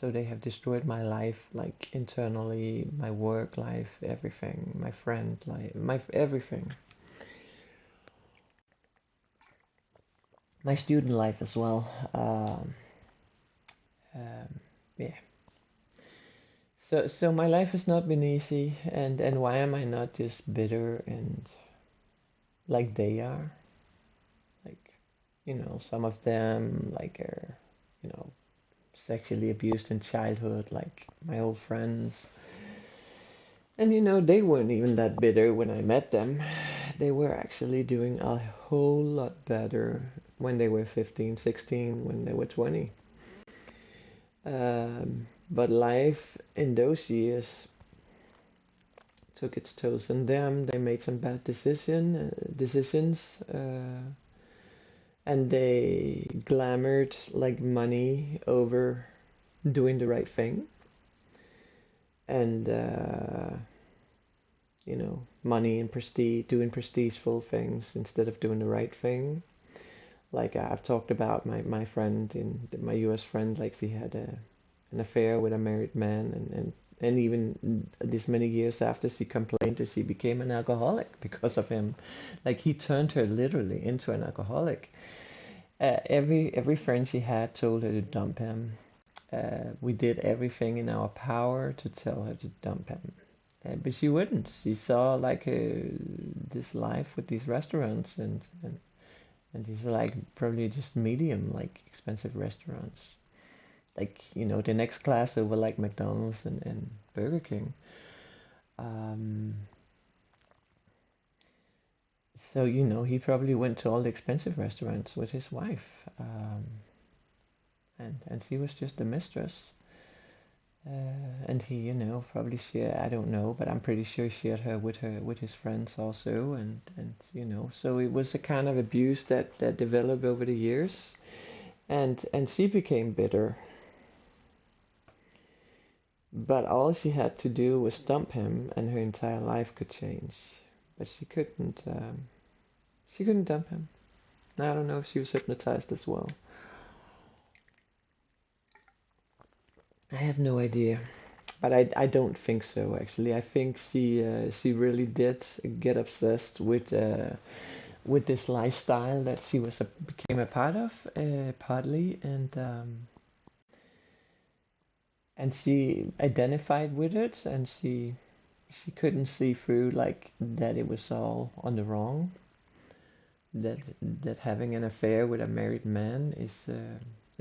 So they have destroyed my life, like internally, my work life, everything, my friend life, my everything, my student life as well. Um, yeah. So my life has not been easy, and why am I not just bitter and like they are? Like, some of them like are, you know, sexually abused in childhood, like my old friends. And they weren't even that bitter when I met them. They were actually doing a whole lot better when they were 15, 16, when they were 20. But life in those years took its toll on them. They made some bad decisions, and they glamored like money over doing the right thing. And money and prestige, doing prestigeful things instead of doing the right thing. Like I've talked about my friend my US friend, like she had an affair with a married man, and even this many years after, she complained that she became an alcoholic because of him. Like he turned her literally into an alcoholic. Every friend she had told her to dump him. We did everything in our power to tell her to dump him. But she wouldn't. She saw like this life with these restaurants, and these were like probably just medium, like expensive restaurants. Like, the next class over like McDonald's and Burger King. Um, so, he probably went to all the expensive restaurants with his wife. And she was just a mistress. And he, probably shared, I don't know, but I'm pretty sure he shared her with his friends also, and so it was a kind of abuse that developed over the years, and she became bitter, but all she had to do was dump him, and her entire life could change. But she couldn't dump him. I don't know if she was hypnotized as well. I have no idea. But I don't think so actually. I think she really did get obsessed with this lifestyle that she became a part of, partly, and she identified with it, and she couldn't see through like that it was all on the wrong, that that having an affair with a married man is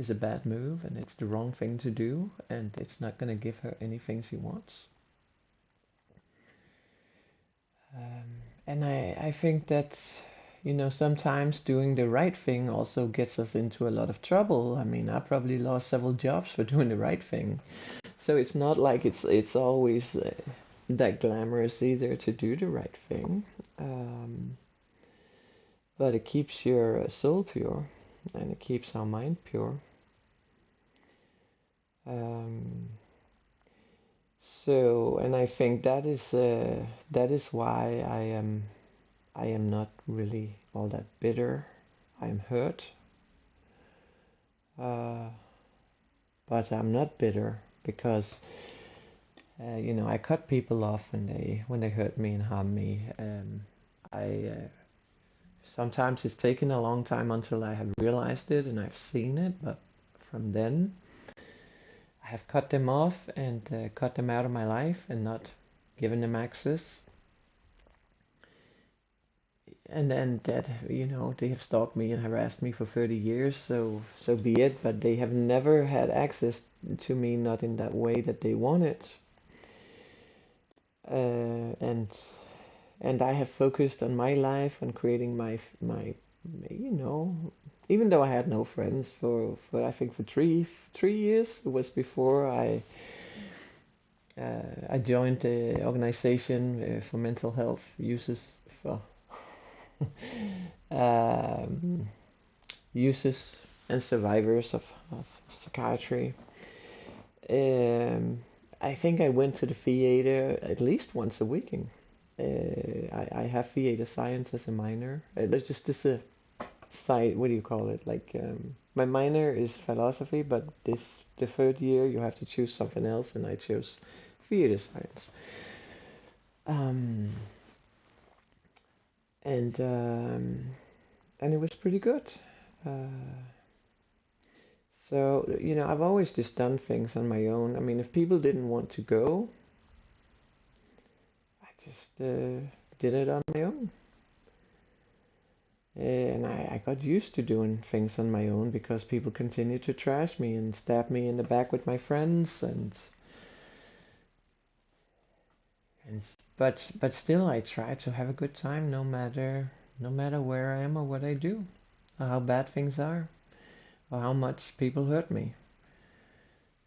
a bad move, and it's the wrong thing to do, and it's not going to give her anything she wants. And I think that, sometimes doing the right thing also gets us into a lot of trouble. I mean, I probably lost several jobs for doing the right thing. So it's not like it's always that glamorous either to do the right thing. Um, but it keeps your soul pure, and it keeps our mind pure. Um, and I think that is why I am not really all that bitter. I'm hurt, uh, but I'm not bitter because I cut people off when they hurt me and harm me. I Sometimes it's taken a long time until I have realized it and I've seen it, but from then I have cut them off and cut them out of my life and not given them access. And then that, they have stalked me and harassed me for 30 years, so be it, but they have never had access to me, not in that way that they wanted. And I have focused on my life, on creating my you know even though I had no friends for I think for three years. It was before I joined the organization for mental health users, for um, users and survivors of psychiatry. Um, I think I went to the theater at least once a week. I have theater science as a minor. It's just this side, what do you call it? Like my minor is philosophy, but the third year you have to choose something else, and I chose theater science. Um, and um, and it was pretty good. Uh, so I've always just done things on my own. I mean, if people didn't want to go, I just did it on my own. And I got used to doing things on my own because people continued to trash me and stab me in the back with my friends and but still I try to have a good time no matter where I am or what I do or how bad things are or how much people hurt me.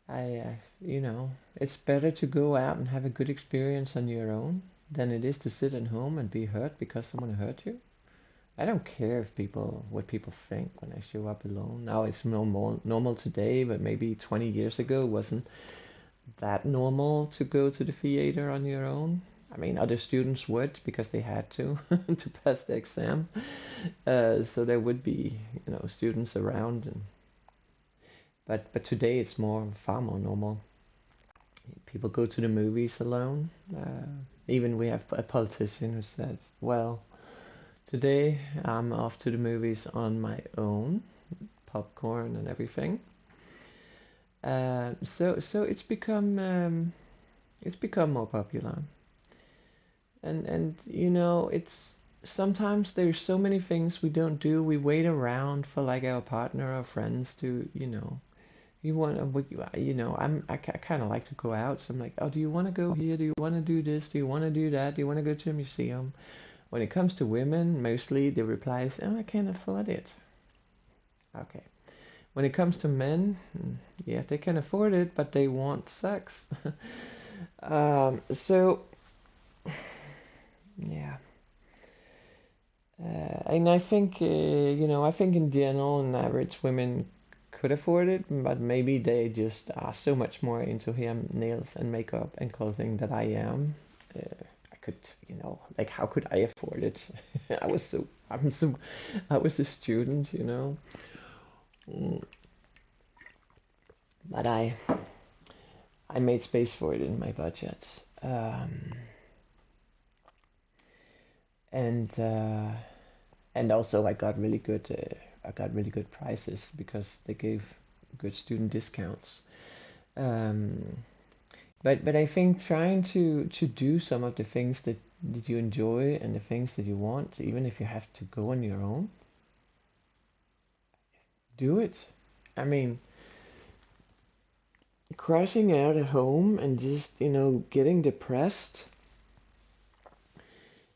It's better to go out and have a good experience on your own than it is to sit at home and be hurt because someone hurt you. I don't care what people think when I show up alone. Now it's normal today, but maybe 20 years ago it wasn't that normal to go to the theater on your own. I mean, other students would because they had to to pass the exam. So there would be, students around, but today it's far more normal. People go to the movies alone. Even we have a politician who says, "Well, today I'm off to the movies on my own, popcorn and everything." So it's become more popular, and it's sometimes there's so many things we don't do. We wait around for like our partner or friends to you want I kind of like to go out, so I'm like, oh, do you want to go here? Do you want to do this? Do you want to do that? Do you want to go to a museum? When it comes to women, mostly the reply is, oh, I can't afford it. Okay. When it comes to men, yeah, they can afford it, but they want sex. So, yeah. And I think in general, on average, women could afford it, but maybe they just are so much more into hair, nails, and makeup and clothing that I am. I could, like, how could I afford it? I was a student. Mm, But I made space for it in my budget. And and also I got really good prices because they gave good student discounts. Um, but I think trying to do some of the things that you enjoy and the things that you want, even if you have to go on your own, do it. I mean, crashing out at home and just getting depressed.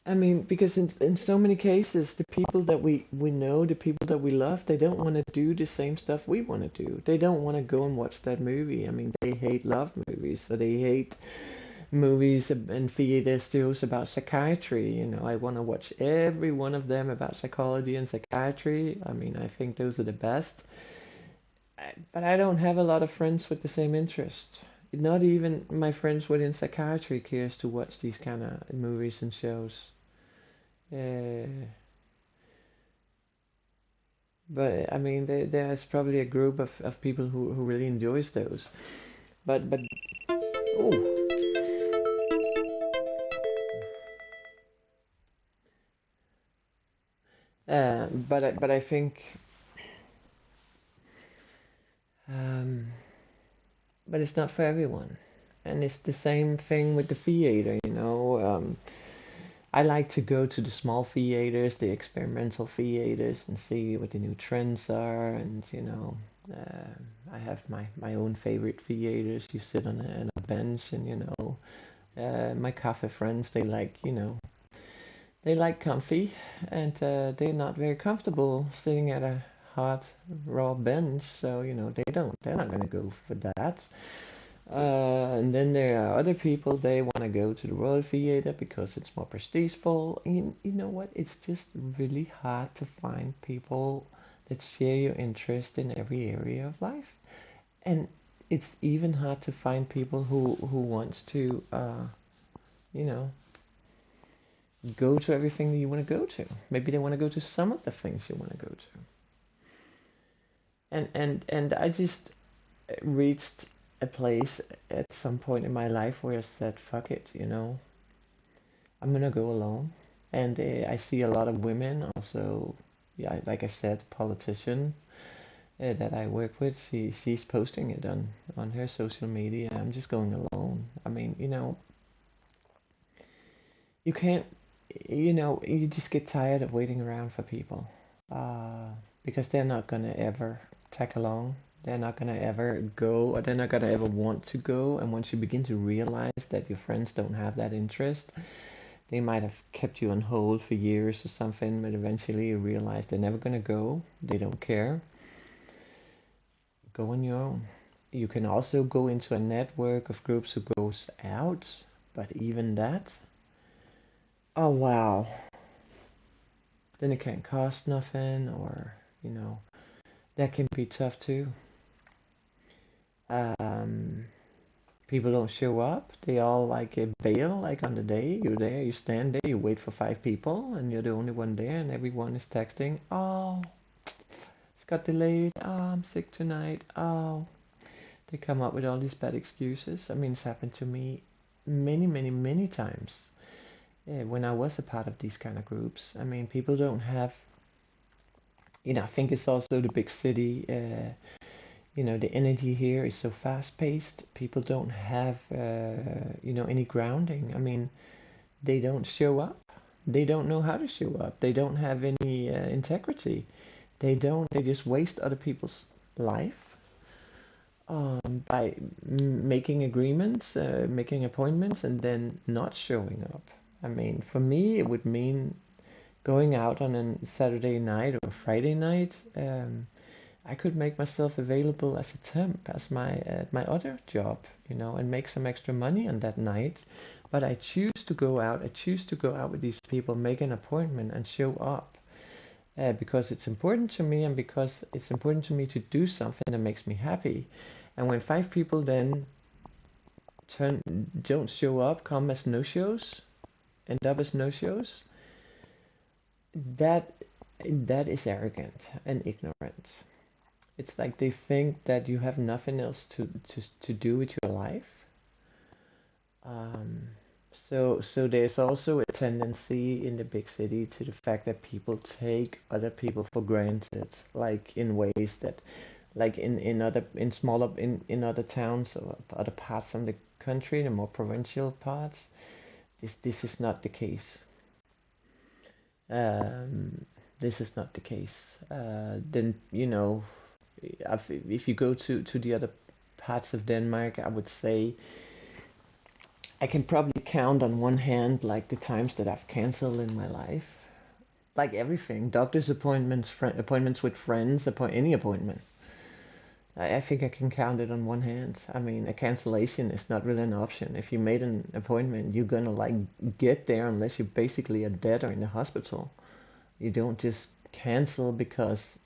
I mean, because in so many cases, the people that we know, the people that we love, they don't want to do the same stuff we want to do. They don't want to go and watch that movie. I mean, they hate love movies, so they hate movies and theater shows about psychiatry. I want to watch every one of them about psychology and psychiatry. I mean, I think those are the best. But I don't have a lot of friends with the same interest. Not even my friends within psychiatry cares to watch these kind of movies and shows. Uh, but I mean, there's probably a group of people who really enjoys those. But oh, but I think, um, but it's not for everyone, and it's the same thing with the theater. I like to go to the small theaters, the experimental theaters, and see what the new trends are. And I have my own favorite theaters. You sit on a bench, and my cafe friends, they like comfy, and they're not very comfortable sitting at a hot raw bench. So they're not gonna go for that. And then there are other people, they want to go to the Royal Theatre because it's more prestigeful. You know what? It's just really hard to find people that share your interest in every area of life. And it's even hard to find people who wants to, you know, go to everything that you want to go to. Maybe they want to go to some of the things you want to go to. And I just reached a place at some point in my life where I said, fuck it, I'm gonna go alone. And I see a lot of women also, yeah, like I said, politician that I work with, she's posting it on her social media. I'm just going alone. I mean, you can't, you just get tired of waiting around for people, uh, because they're not gonna ever tag along. They're not gonna ever go, or they're not gonna ever want to go. And once you begin to realize that your friends don't have that interest, they might have kept you on hold for years or something, but eventually you realize they're never gonna go. They don't care. Go on your own. You can also go into a network of groups who goes out, but even that, oh wow, then it can't cost nothing, or that can be tough too. Um, People don't show up. They all like bail, like on the day you're there, you stand there, you wait for 5 people, and you're the only one there, and everyone is texting, oh, it's got delayed. Oh, I'm sick tonight. Oh, they come up with all these bad excuses. I mean, it's happened to me many, many, many times when I was a part of these kind of groups. I mean, people don't have, I think it's also the big city. The energy here is so fast paced. People don't have, any grounding. I mean, they don't show up. They don't know how to show up. They don't have any integrity. They just waste other people's life by making agreements, making appointments, and then not showing up. I mean, for me, it would mean going out on a Saturday night or Friday night. I could make myself available as a temp, as my other job, and make some extra money on that night. But I choose to go out. I choose to go out with these people, make an appointment, and show up. Because it's important to me, and because it's important to me to do something that makes me happy. And when 5 people then don't show up, come as no-shows, end up as no-shows, that that is arrogant and ignorant. It's like they think that you have nothing else to do with your life. Um, so there's also a tendency in the big city to the fact that people take other people for granted, like in ways that, like in smaller in other towns or other parts of the country, the more provincial parts, this is not the case. Um, this is not the case. Then if you go to the other parts of Denmark, I would say I can probably count on one hand like the times that I've canceled in my life. Like everything, doctor's appointments, appointments with friends, any appointment. I think I can count it on one hand. I mean, a cancellation is not really an option. If you made an appointment, you're gonna like get there unless you basically are dead or in the hospital. You don't just cancel because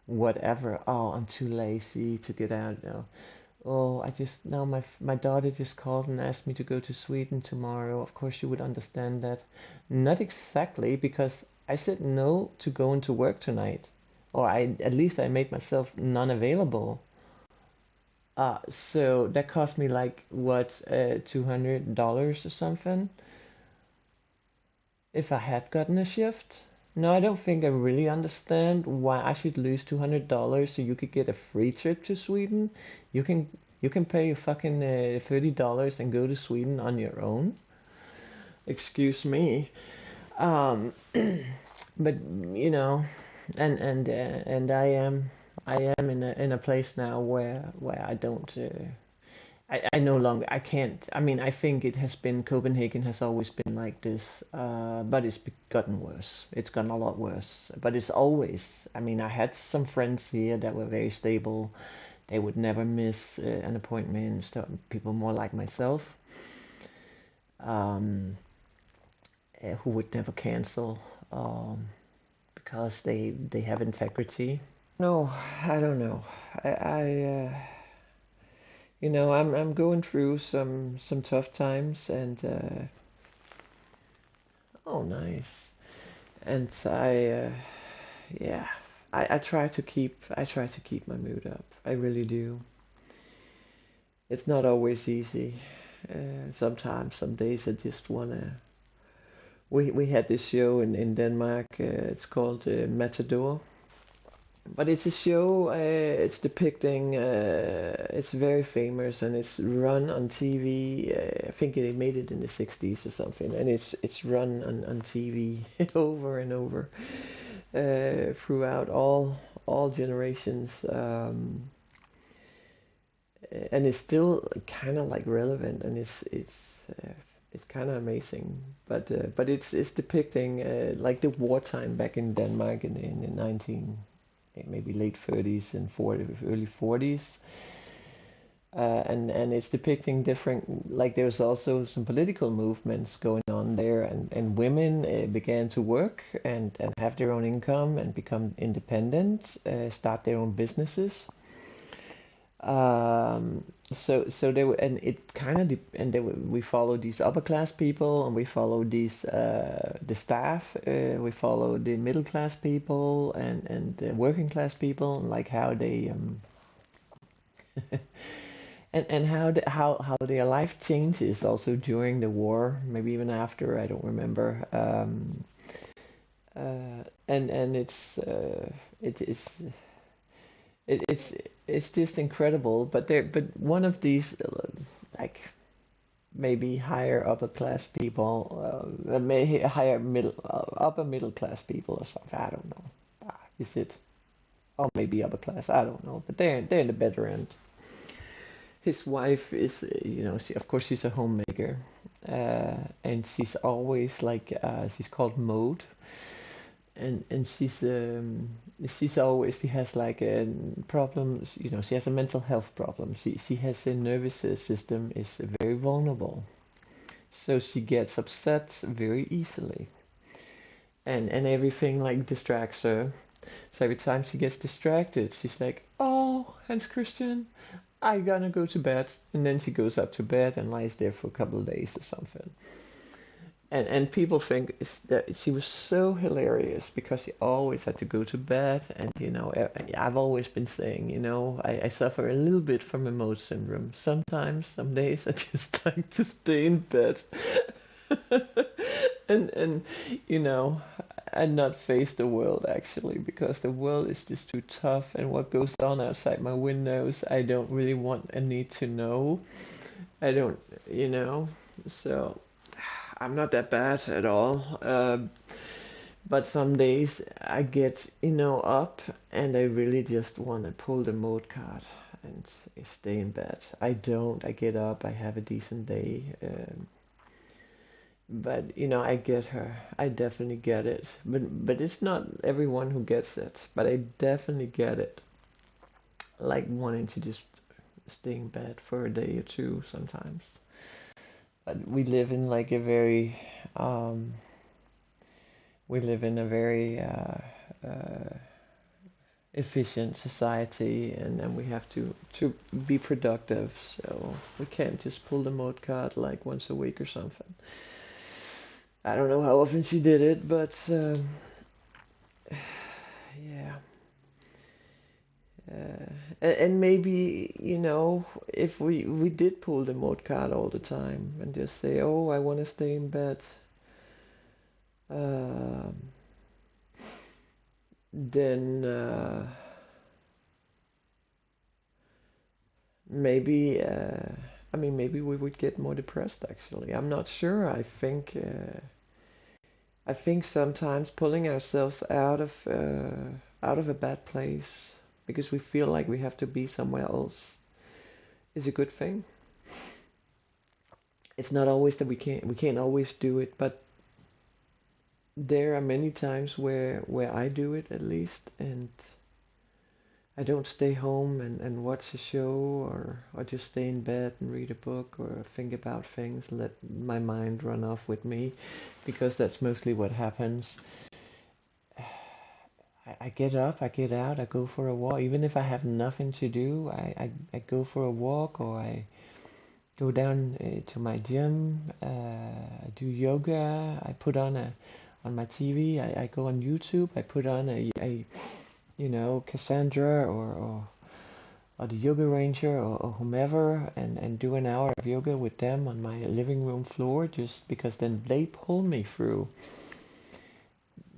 whatever. Oh, I'm too lazy to get out. Oh, I just now my daughter just called and asked me to go to Sweden tomorrow. Of course, you would understand that. Not exactly, because I said no to going to work tonight, or at least I made myself non-available. So that cost me like what, $200 or something if I had gotten a shift. No, I don't think I really understand why I should lose $200 so you could get a free trip to Sweden. You can you can pay a fucking $30 and go to Sweden on your own. Excuse me. Um, but you know, and I am in a place now where I don't. I no longer I can't. I mean, I think it has been Copenhagen has always been like this, but it's gotten worse. It's gotten a lot worse. But it's always. I mean, I had some friends here that were very stable. They would never miss an appointment. So people more like myself, um, who would never cancel, because they have integrity. No, I don't know. I'm going through some tough times, and Oh, nice. And yeah, I try to keep my mood up. I really do. It's not always easy. Sometimes, some days I just wanna. We had this show in Denmark. It's called Matador, but it's a show. It's depicting. It's very famous and it's run on TV. I think they made it in the 60s or something, and it's run on TV over and over throughout all generations. And it's still kind of like relevant, and it's kind of amazing. But it's depicting like the wartime back in Denmark in the 19 maybe late 30s and 40 early 40s. And it's depicting different, like there's also some political movements going on there, and women began to work and have their own income and become independent, start their own businesses. So they were, and it kind of, and they were, we follow these upper class people, and we follow these the staff. We follow the middle class people and the working class people, and like how they and how their life changes also during the war, maybe even after. I don't remember. And it is it's just incredible. But one of these like maybe higher upper class people, maybe higher middle upper middle class people or something. I don't know. Is it? Or maybe upper class. I don't know. But they're in the better end. His wife is, of course, she's a homemaker, and she's always like, she's called Mode, and she's always, she has like a problems, she has a mental health problem. She has a nervous system is very vulnerable, so she gets upset very easily, and everything like distracts her. So every time she gets distracted, she's like, "Oh, Hans Christian, I gonna go to bed," and then she goes up to bed and lies there for a couple of days or something. And people think that she was so hilarious because she always had to go to bed. And I've always been saying, I suffer a little bit from remote syndrome. Sometimes, some days, I just like to stay in bed and you know and not face the world actually, because the world is just too tough, and what goes on outside my windows I don't really want and need to know. I don't, you know so I'm not that bad at all. But some days I get, up, and I really just want to pull the mode card and stay in bed. I get up, I have a decent day. But I get her. I definitely get it. But it's not everyone who gets it. But I definitely get it. Like wanting to just stay in bed for a day or two sometimes. But um, we live in a very efficient society, and we have to be productive. So we can't just pull the mode card like once a week or something. I don't know how often she did it, but yeah. And maybe, if we did pull the mode card all the time and just say, "Oh, I want to stay in bed," um, then maybe, maybe we would get more depressed. Actually, I'm not sure. I think sometimes pulling ourselves out of a bad place because we feel like we have to be somewhere else is a good thing. It's not always that we can't always do it, but there are many times where I do it at least, and I don't stay home and watch a show, or just stay in bed and read a book or think about things, let my mind run off with me, because that's mostly what happens. I get up, I get out, I go for a walk. Even if I have nothing to do, I go for a walk, or go down to my gym, do yoga. I put on a on my TV. I go on YouTube. I put on a Cassandra or the yoga ranger or whomever and do an hour of yoga with them on my living room floor just because then they pull me through.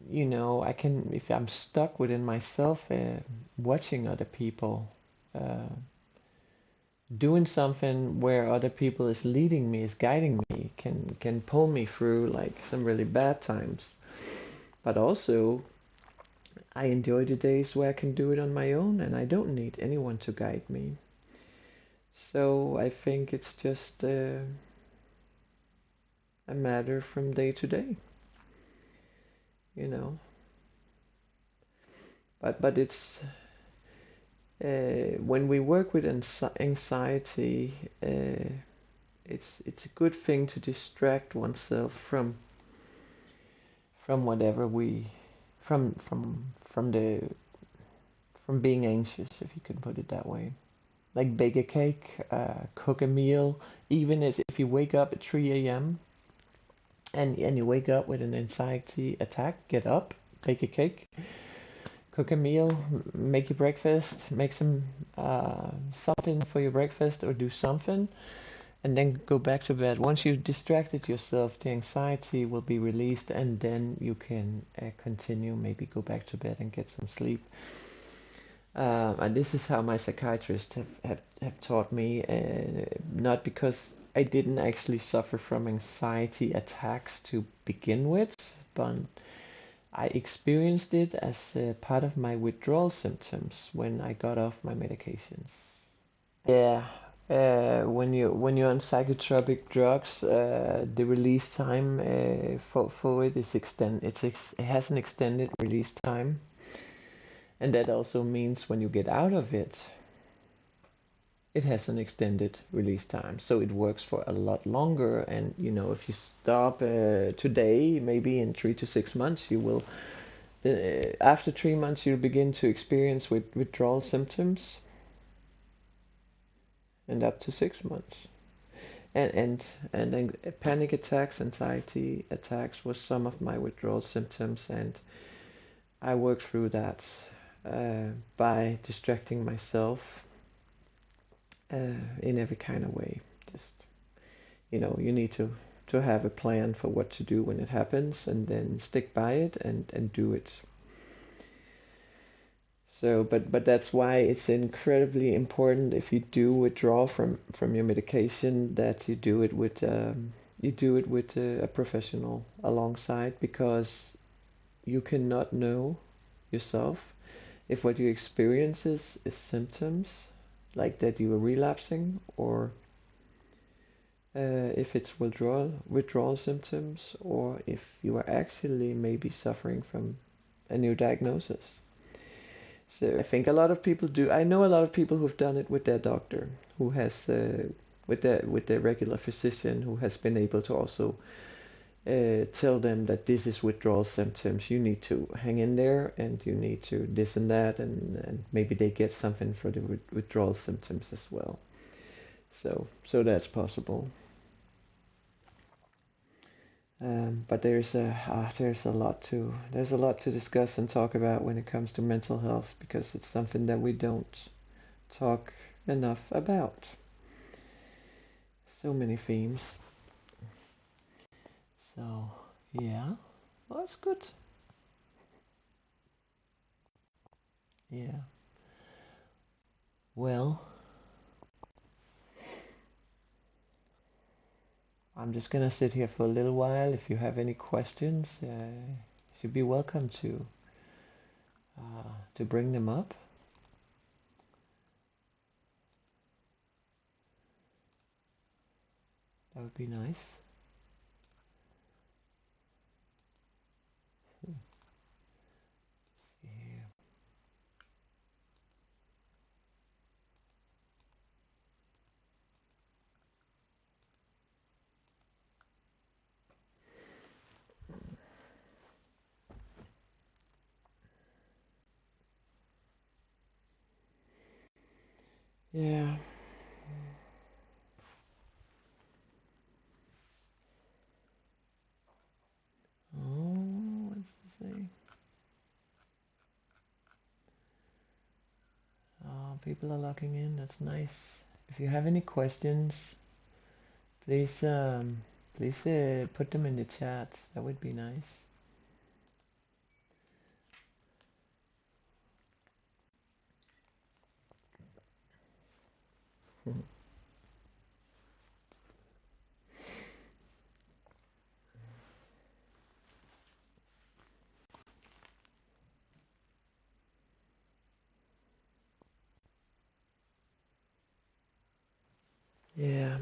I can, if I'm stuck within myself, watching other people, uh, doing something where other people is leading me, is guiding me, can pull me through like some really bad times. But also, I enjoy the days where I can do it on my own and I don't need anyone to guide me. So I think it's just a matter from day to day, you know. But it's when we work with anxiety, it's a good thing to distract oneself from whatever we from the from being anxious, if you can put it that way. Like bake a cake, cook a meal, even as if you wake up at 3 a.m. And you wake up with an anxiety attack, get up, bake a cake, cook a meal, make your breakfast, make some something for your breakfast or do something, and then go back to bed. Once you've distracted yourself, the anxiety will be released, and then you can continue, maybe go back to bed and get some sleep. And this is how my psychiatrist have taught me, not because I didn't actually suffer from anxiety attacks to begin with, but I experienced it as part of my withdrawal symptoms when I got off my medications. Yeah, when you're on psychotropic drugs, the release time for it is it has an extended release time, and that also means when you get out of it, it has an extended release time. So it works for a lot longer. And if you stop today, maybe in 3 to 6 months, you will. After 3 months, you'll begin to experience withdrawal symptoms, and up to 6 months. And then panic attacks, anxiety attacks was some of my withdrawal symptoms, and I worked through that by distracting myself in every kind of way. Just you need to have a plan for what to do when it happens, and then stick by it and do it. So, but that's why it's incredibly important if you do withdraw from your medication that you do it with a professional alongside, because you cannot know yourself if what you experience is symptoms like that you are relapsing, or if it's withdrawal symptoms, or if you are actually maybe suffering from a new diagnosis. So I think a lot of people do. I know a lot of people who've done it with their doctor, who has with their regular physician, who has been able to also tell them that this is withdrawal symptoms. You need to hang in there, and you need to this and that, and maybe they get something for the withdrawal symptoms as well. So that's possible. But there's a lot to discuss and talk about when it comes to mental health, because it's something that we don't talk enough about. So many themes. So yeah, well, that's good. Yeah. Well, I'm just gonna sit here for a little while. If you have any questions, you should be welcome to bring them up. That would be nice. Yeah. Yeah. people are locking in. That's nice. If you have any questions, please put them in the chat. That would be nice. Yeah.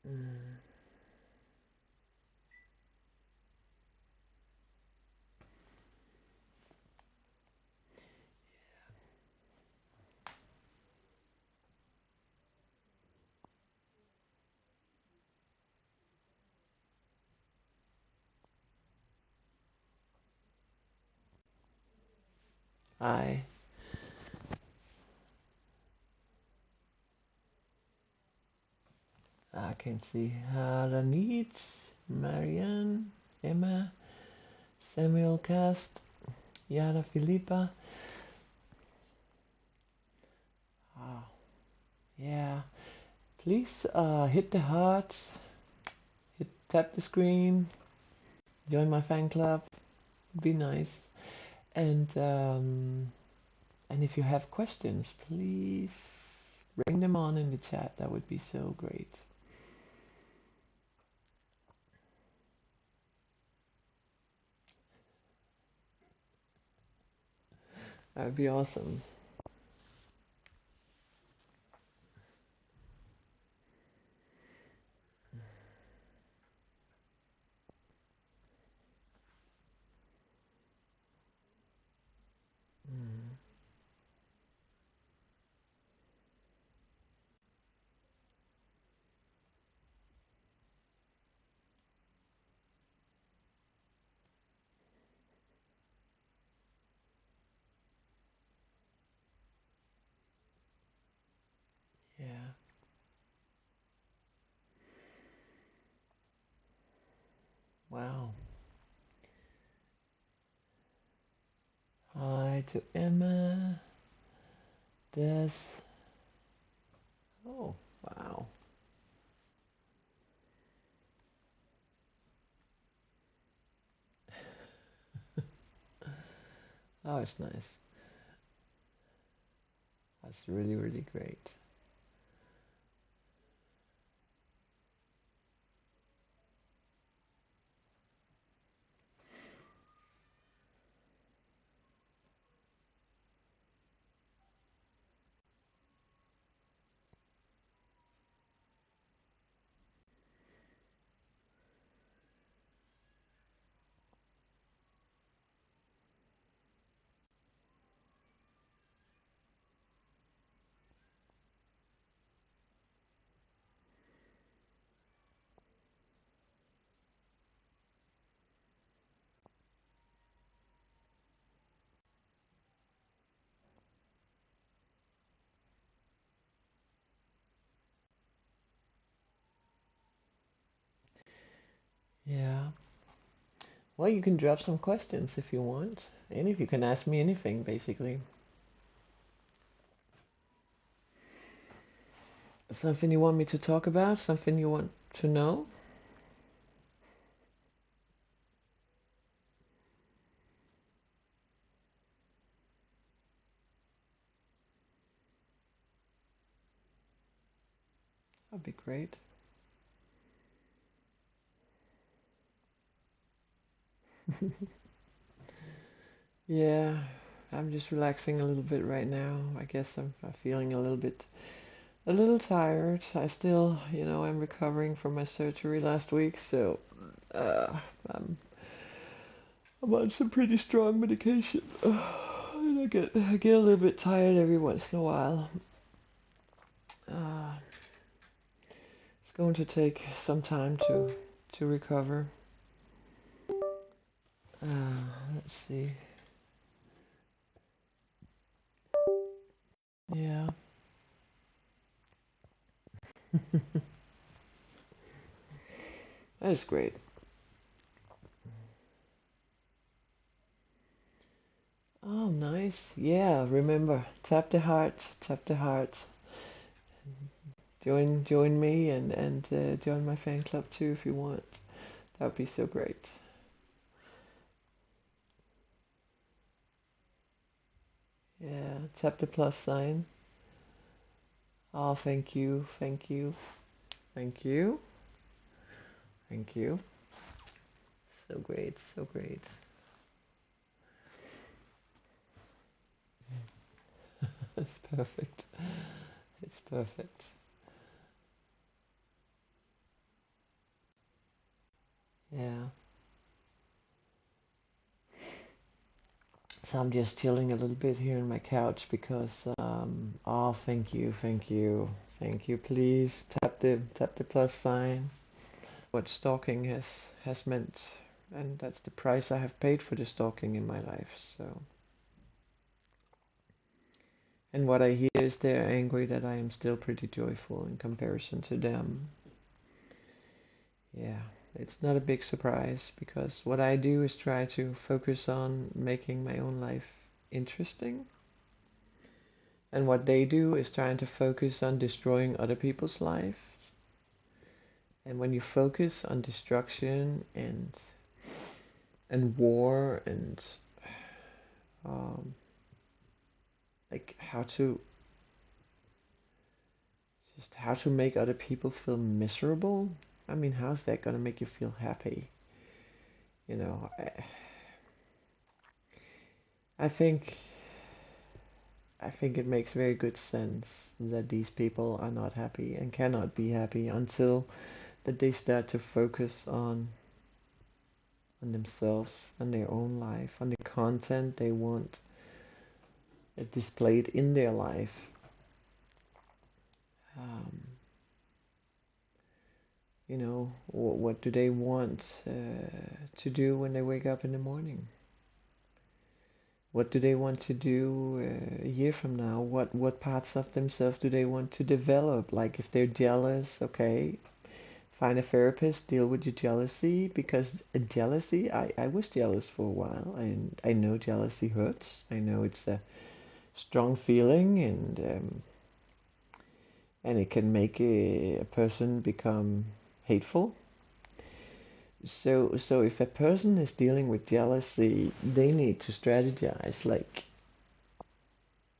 Mm. I can see Ranit, Marianne, Emma, Samuel Cast, Yara Philippa. Oh, yeah. Please hit the heart, tap the screen, join my fan club. It'd be nice. And if you have questions, please bring them on in the chat. That would be so great. That would be awesome. Mm. Yeah. Wow. Hi to Emma. Des. Oh, wow. Oh, it's nice. That's really, really great. Yeah. Well, you can drop some questions if you want. And if you can ask me anything, basically. Something you want me to talk about? Something you want to know? That'd be great. Yeah, I'm just relaxing a little bit right now. I guess I'm feeling a little tired. I still, I'm recovering from my surgery last week, so uh, I'm, I'm on some pretty strong medication. And I get a little bit tired every once in a while. Uh, it's going to take some time to recover. Let's see. Yeah. That's great. Oh, nice. Yeah, remember, tap the heart, tap the heart. Join me and join my fan club too if you want. That would be so great. Yeah, tap the plus sign. Oh, thank you, thank you, thank you, thank you. So great, so great. It's perfect. It's perfect. Yeah. So I'm just chilling a little bit here on my couch because oh, thank you, thank you. Please tap the plus sign. What stalking has meant, and that's the price I have paid for the stalking in my life. So, and what I hear is they're angry that I am still pretty joyful in comparison to them. Yeah, it's not a big surprise because what I do is try to focus on making my own life interesting. And what they do is trying to focus on destroying other people's life. And when you focus on destruction and war and um, like how to make other people feel miserable, I mean, how's that gonna make you feel happy? You know, I think I think it makes very good sense that these people are not happy and cannot be happy until that they start to focus on themselves, on their own life, on the content they want displayed in their life. Um, what do they want to do when they wake up in the morning? What do they want to do a year from now? What parts of themselves do they want to develop? Like if they're jealous, okay, find a therapist, deal with your jealousy because jealousy, I was jealous for a while and I know jealousy hurts. I know it's a strong feeling and it can make a person become hateful. So if a person is dealing with jealousy, they need to strategize like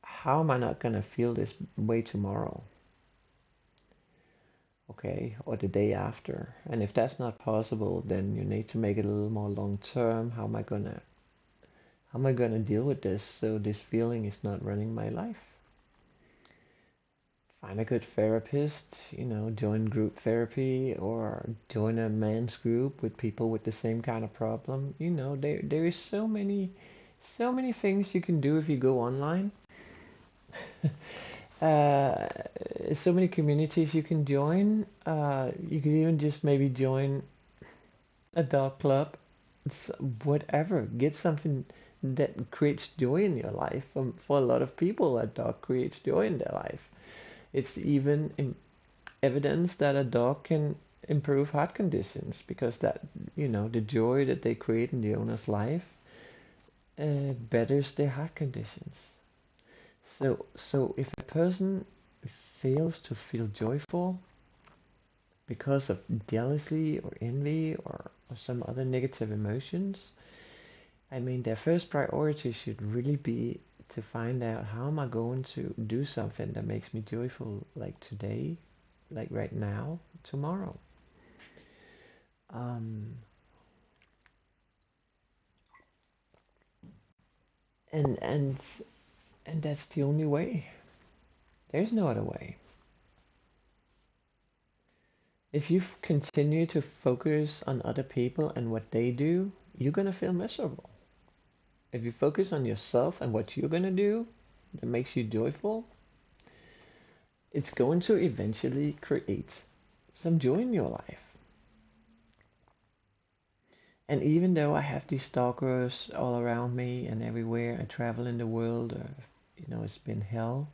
how am I not gonna feel this way tomorrow? Okay, or the day after. And if that's not possible, then you need to make it a little more long term. How am I gonna deal with this so this feeling is not running my life? Find a good therapist, join group therapy or join a men's group with people with the same kind of problem. There is so many things you can do if you go online. uh, so many communities you can join. You can even just maybe join a dog club. It's whatever. Get something that creates joy in your life. For a lot of people, a dog creates joy in their life. It's even evidence that a dog can improve heart conditions because the joy that they create in the owner's life betters their heart conditions. So if a person fails to feel joyful because of jealousy or envy or some other negative emotions, I mean, their first priority should really be to find out how am I going to do something that makes me joyful, like today, like right now, tomorrow. Um, and and and that's the only way. There's no other way. If you continue to focus on other people and what they do, you're gonna feel miserable. If you focus on yourself and what you're gonna do that makes you joyful, it's going to eventually create some joy in your life. And even though I have these stalkers all around me and everywhere I travel in the world, it's been hell.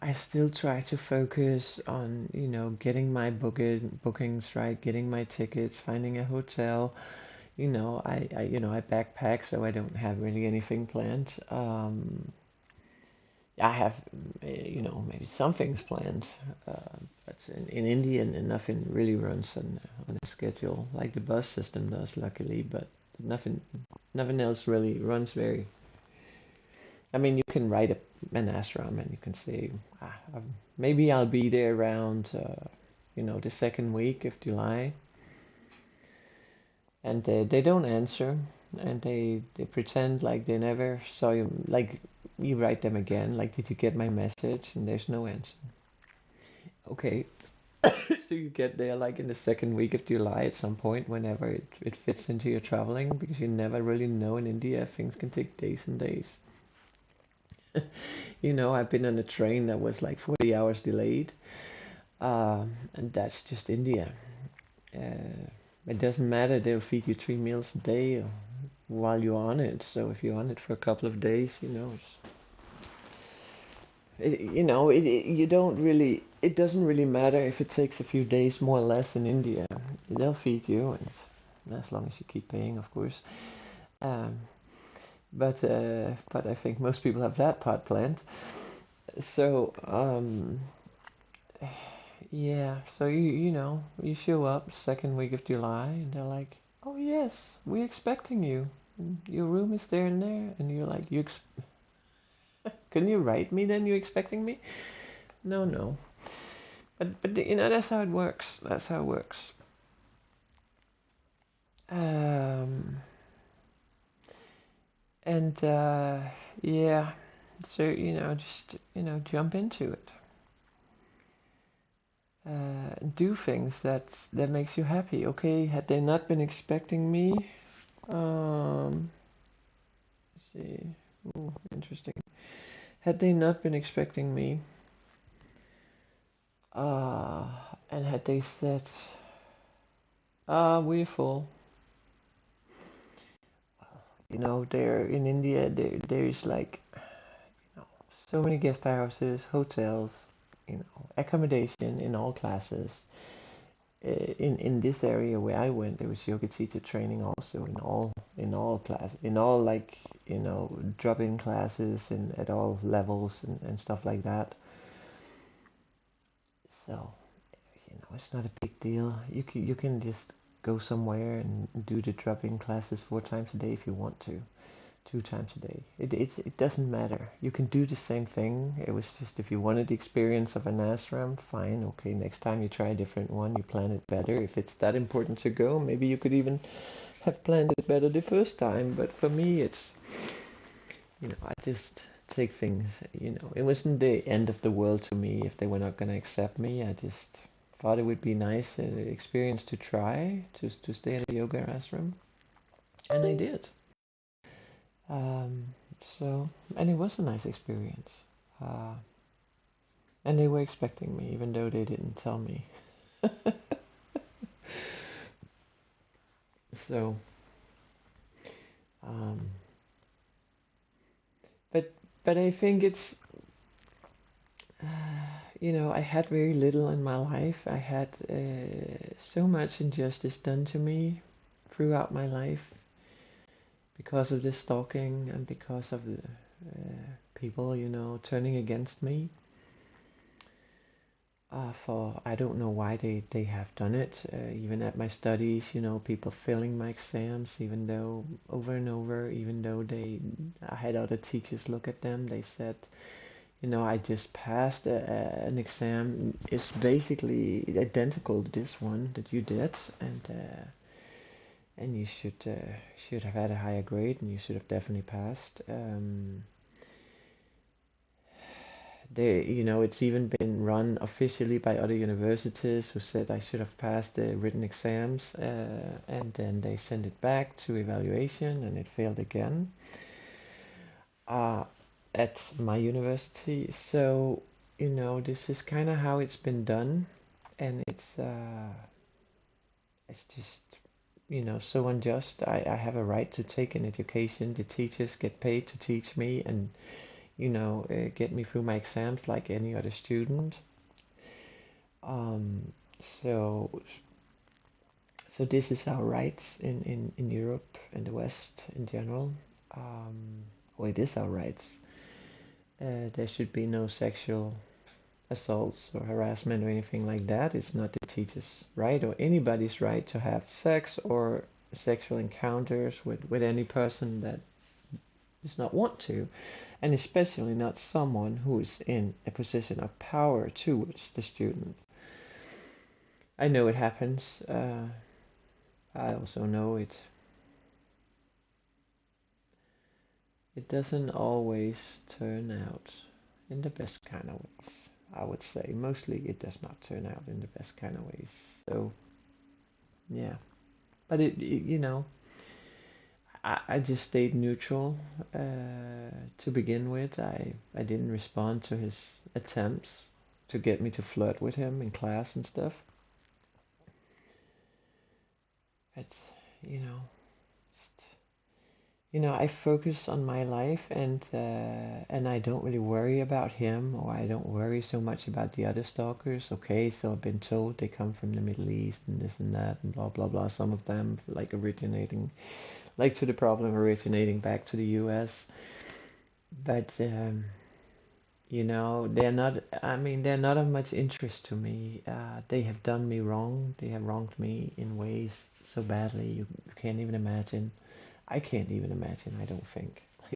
I still try to focus on, getting my bookings right, getting my tickets, finding a hotel. I backpack, so I don't have really anything planned. I have, maybe some things planned, but in India, nothing really runs on a schedule like the bus system does, luckily. But nothing, nothing else really runs very. I mean, you can write an ashram and you can say, maybe I'll be there around, the second week of July, and they don't answer, and they pretend like they never saw you. Like you write them again, like, did you get my message? And there's no answer. Okay, so you get there like in the second week of July at some point, whenever it fits into your traveling, because you never really know in India, things can take days and days. I've been on a train that was like 40 hours delayed, and that's just India. Uh, it doesn't matter, they'll feed you 3 meals a day while you're on it. So if you're on it for a couple of days, you don't really, it doesn't really matter if it takes a few days more or less in India. They'll feed you, and as long as you keep paying, of course. Um, but I think most people have that part planned. So yeah, so you show up second week of July, and they're like, "Oh yes, we're expecting you. Your room is there and there," and you're like, couldn't you write me then? You expecting me? No, no. But that's how it works. That's how it works. Um, and yeah, so just jump into it. Do things that makes you happy. Okay, had they not been expecting me, let's see. Ooh, interesting. Had they not been expecting me, uh, and had they said, we're full. There in India, there's like, so many guest houses, hotels, accommodation in all classes. In this area where I went, there was yoga teacher training also in all class, in all, like, drop-in classes and at all levels and stuff like that. So it's not a big deal. You can just go somewhere and do the drop-in classes 4 times a day if you want to. 2 times a day. It doesn't matter. You can do the same thing. It was just, if you wanted the experience of an ashram, fine. Okay, next time you try a different one, you plan it better. If it's that important to go, maybe you could even have planned it better the first time. But for me, it's, I just take things, it wasn't the end of the world to me if they were not going to accept me. I just thought it would be nice experience to try, just to stay at a yoga ashram. And I did. Um, and it was a nice experience. Uh, and they were expecting me, even though they didn't tell me. So, um, but I think it's, I had very little in my life. I had so much injustice done to me throughout my life because of this stalking and because of the people, turning against me. For I don't know why they have done it. Even at my studies, people failing my exams, even though over and over, even though I had other teachers look at them, they said, I just passed an exam. It's basically identical to this one that you did, and you should have had a higher grade, and you should have definitely passed. It's even been run officially by other universities who said I should have passed the written exams, and then they sent it back to evaluation, and it failed again uh, at my university. So, this is kind of how it's been done, and it's just, so unjust. I have a right to take an education. The teachers get paid to teach me, and get me through my exams like any other student. Um, so so this is our rights in Europe and the West in general. Um, well, it is our rights. There should be no sexual assaults or harassment or anything like that. It's not the teacher's right or anybody's right to have sex or sexual encounters with any person that does not want to, and especially not someone who is in a position of power towards the student. I know it happens. I also know it doesn't always turn out in the best kind of ways. I would say mostly it does not turn out in the best kind of ways. So yeah, but I just stayed neutral to begin with. I didn't respond to his attempts to get me to flirt with him in class and stuff. But you know, just, I focus on my life, and I don't really worry about him, or I don't worry so much about the other stalkers. Okay, so I've been told they come from the Middle East and this and that and blah blah blah. Some of them like to the problem originating back to the U.S. But they're not. I mean, they're not of much interest to me. They have done me wrong. They have wronged me in ways so badly you can't even imagine. I can't even imagine, I don't think.